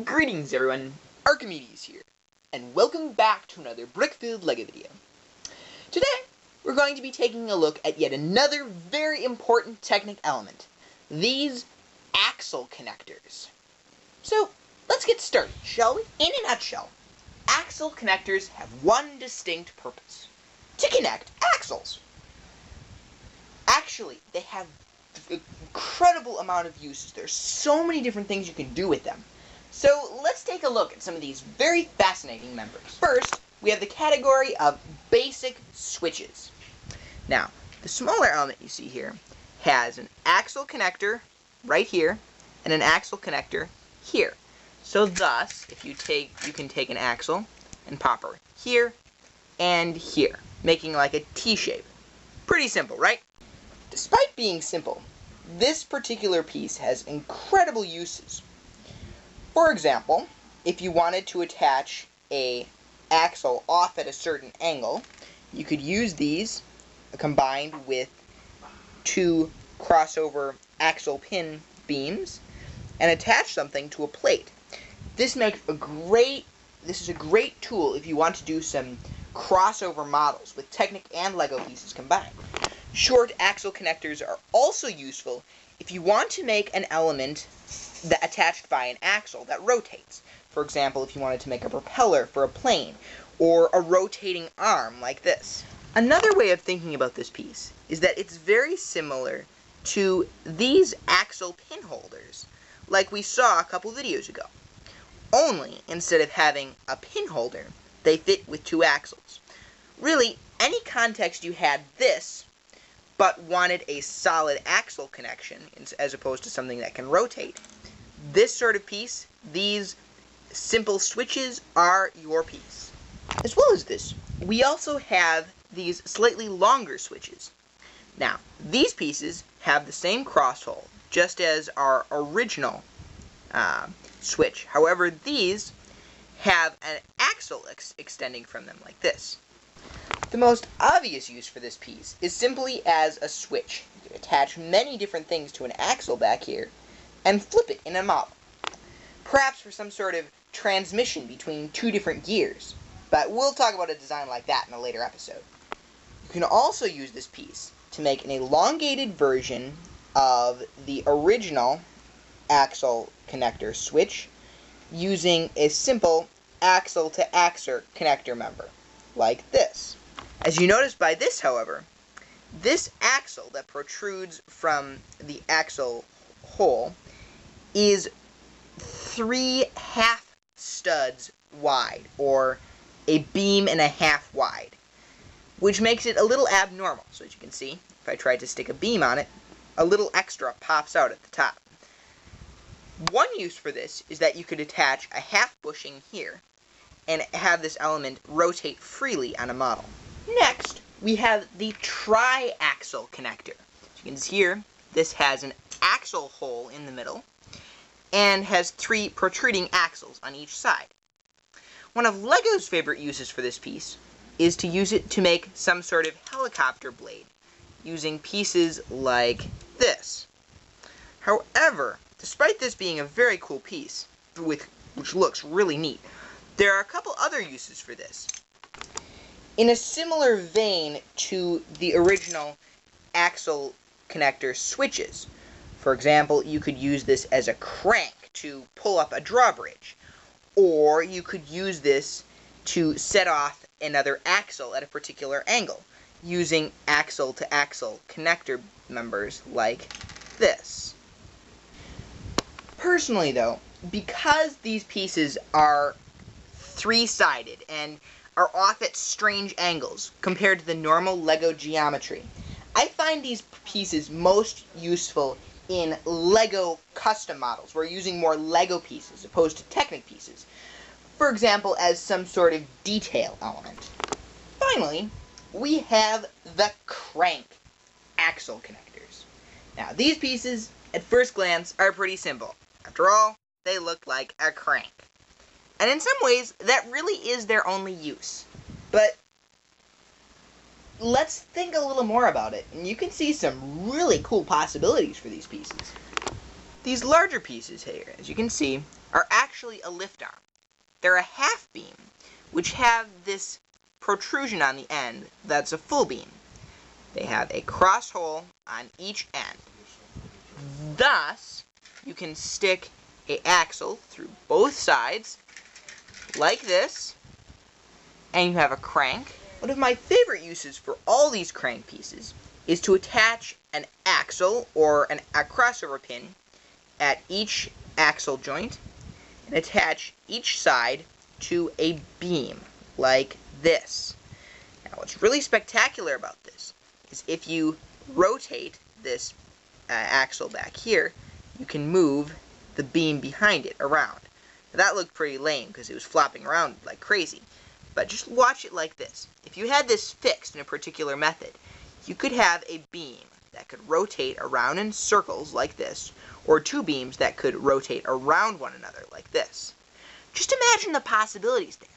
Greetings everyone, Arcimedes here, and welcome back to another brick-filled LEGO video. Today, we're going to be taking a look at yet another very important Technic element, these Axel Connectors. So, let's get started, shall we? In a nutshell, Axel Connectors have one distinct purpose: to connect axles. Actually, they have an incredible amount of uses. There's so many different things you can do with them. So let's take a look at some of these very fascinating members. First, we have the category of basic switches. Now, the smaller element you see here has an axle connector right here and an axle connector here. So thus, if you can take an axle and pop her here and here, making like a T shape. Pretty simple, right? Despite being simple, this particular piece has incredible uses. For example, if you wanted to attach an axle off at a certain angle, you could use these combined with two crossover axle pin beams and attach something to a plate. This is a great tool if you want to do some crossover models with Technic and LEGO pieces combined. Short axle connectors are also useful if you want to make an element attached by an axle that rotates. For example, if you wanted to make a propeller for a plane, or a rotating arm like this. Another way of thinking about this piece is that it's very similar to these axle pin holders, like we saw a couple videos ago. Only, instead of having a pin holder, they fit with two axles. Really, any context you had this, but wanted a solid axle connection, as opposed to something that can rotate, this sort of piece, these simple switches, are your piece. As well as this, we also have these slightly longer switches. Now, these pieces have the same crosshole, just as our original switch. However, these have an axle extending from them, like this. The most obvious use for this piece is simply as a switch. You can attach many different things to an axle back here, and flip it in a model. Perhaps for some sort of transmission between two different gears, but we'll talk about a design like that in a later episode. You can also use this piece to make an elongated version of the original axle connector switch using a simple axle to axle connector member, like this. As you notice by this, however, this axle that protrudes from the axle hole is 3 half studs wide, or a beam and a half wide, which makes it a little abnormal. So as you can see, if I tried to stick a beam on it, a little extra pops out at the top. One use for this is that you could attach a half bushing here and have this element rotate freely on a model. Next, we have the tri-axle connector. As you can see here, this has an axle hole in the middle and has 3 protruding axles on each side. One of LEGO's favorite uses for this piece is to use it to make some sort of helicopter blade, using pieces like this. However, despite this being a very cool piece, which looks really neat, there are a couple other uses for this. In a similar vein to the original axle connector switches, for example, you could use this as a crank to pull up a drawbridge, or you could use this to set off another axle at a particular angle, using axle to axle connector members like this. Personally though, because these pieces are 3-sided and are off at strange angles compared to the normal LEGO geometry, I find these pieces most useful in LEGO custom models, where you're using more LEGO pieces as opposed to Technic pieces. For example, as some sort of detail element. Finally, we have the crank axle connectors. Now, these pieces, at first glance, are pretty simple. After all, they look like a crank. And in some ways, that really is their only use. But let's think a little more about it, and you can see some really cool possibilities for these pieces. These larger pieces here, as you can see, are actually a lift arm. They're a half beam, which have this protrusion on the end that's a full beam. They have a cross hole on each end. Thus, you can stick an axle through both sides, like this, and you have a crank. One of my favorite uses for all these crank pieces is to attach an axle or a crossover pin at each axle joint and attach each side to a beam, like this. Now, what's really spectacular about this is if you rotate this axle back here, you can move the beam behind it around. Now, that looked pretty lame because it was flopping around like crazy, but just watch it like this. If you had this fixed in a particular method, you could have a beam that could rotate around in circles like this, or two beams that could rotate around one another like this. Just imagine the possibilities there.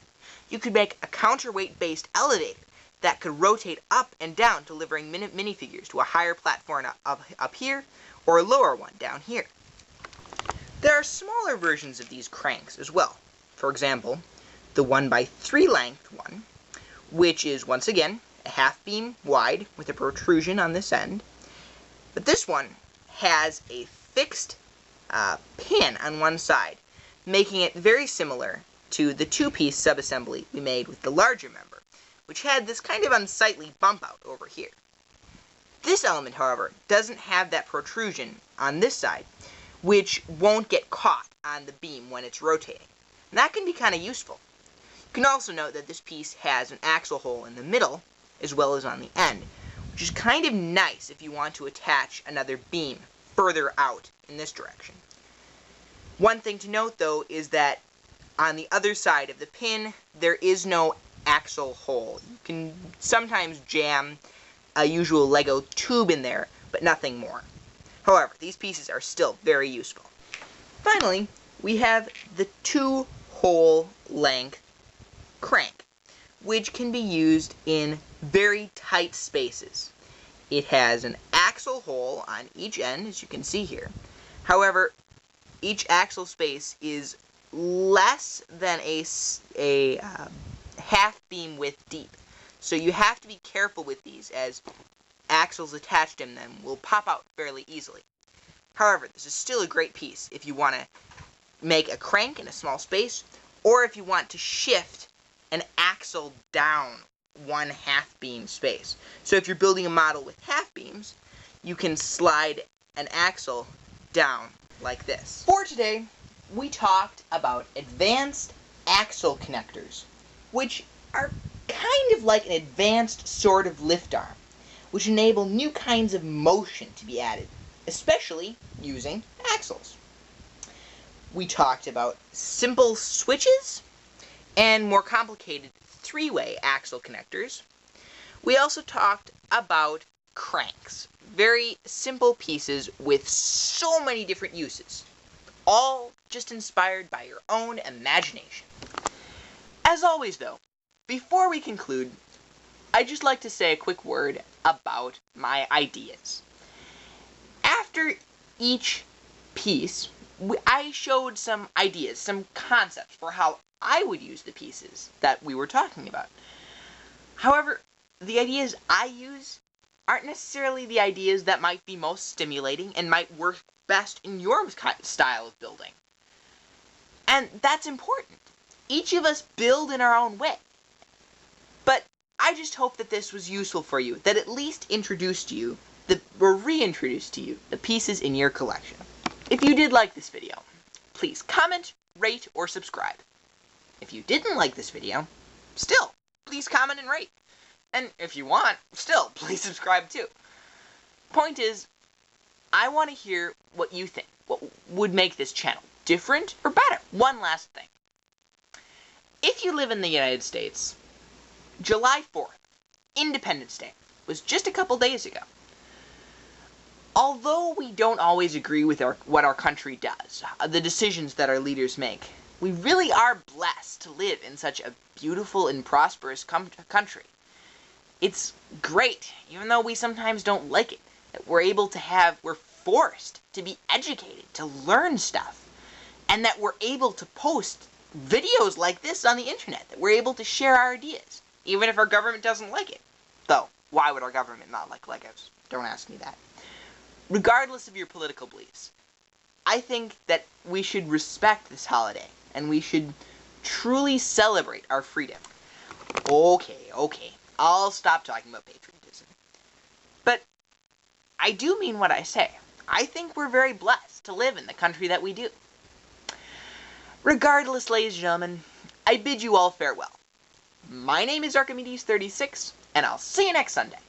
You could make a counterweight-based elevator that could rotate up and down, delivering minifigures to a higher platform up here, or a lower one down here. There are smaller versions of these cranks as well. For example, the 1x3 length one, which is, once again, a half beam wide with a protrusion on this end. But this one has a fixed pin on one side, making it very similar to the two-piece subassembly we made with the larger member, which had this kind of unsightly bump out over here. This element, however, doesn't have that protrusion on this side, which won't get caught on the beam when it's rotating. And that can be kind of useful. You can also note that this piece has an axle hole in the middle, as well as on the end, which is kind of nice if you want to attach another beam further out in this direction. One thing to note, though, is that on the other side of the pin, there is no axle hole. You can sometimes jam a usual Lego tube in there, but nothing more. However, these pieces are still very useful. Finally, we have the two-hole length crank, which can be used in very tight spaces. It has an axle hole on each end, as you can see here. However, each axle space is less than a half beam width deep. So you have to be careful with these, as axles attached in them will pop out fairly easily. However, this is still a great piece if you want to make a crank in a small space, or if you want to shift an axle down one half beam space. So if you're building a model with half beams, you can slide an axle down like this. For today, we talked about advanced axle connectors, which are kind of like an advanced sort of lift arm, which enable new kinds of motion to be added, especially using axles. We talked about simple switches and more complicated three-way axle connectors. We also talked about cranks, very simple pieces with so many different uses, all just inspired by your own imagination. As always, though, before we conclude, I'd just like to say a quick word about my ideas. After each piece, I showed some ideas, some concepts for how I would use the pieces that we were talking about. However, the ideas I use aren't necessarily the ideas that might be most stimulating and might work best in your style of building. And that's important. Each of us build in our own way. But I just hope that this was useful for you, that at least introduced you, or reintroduced to you, the pieces in your collection. If you did like this video, please comment, rate, or subscribe. If you didn't like this video, still, please comment and rate. And if you want, still, please subscribe too. Point is, I want to hear what you think. What would make this channel different or better? One last thing. If you live in the United States, July 4th, Independence Day, was just a couple days ago. Although we don't always agree with what our country does, the decisions that our leaders make, we really are blessed to live in such a beautiful and prosperous country. It's great, even though we sometimes don't like it, that we're forced to be educated, to learn stuff, and that we're able to post videos like this on the internet, that we're able to share our ideas, even if our government doesn't like it. Though, why would our government not like Legos? Don't ask me that. Regardless of your political beliefs, I think that we should respect this holiday, and we should truly celebrate our freedom. Okay, I'll stop talking about patriotism. But I do mean what I say. I think we're very blessed to live in the country that we do. Regardless, ladies and gentlemen, I bid you all farewell. My name is Arcimedes36, and I'll see you next Sunday.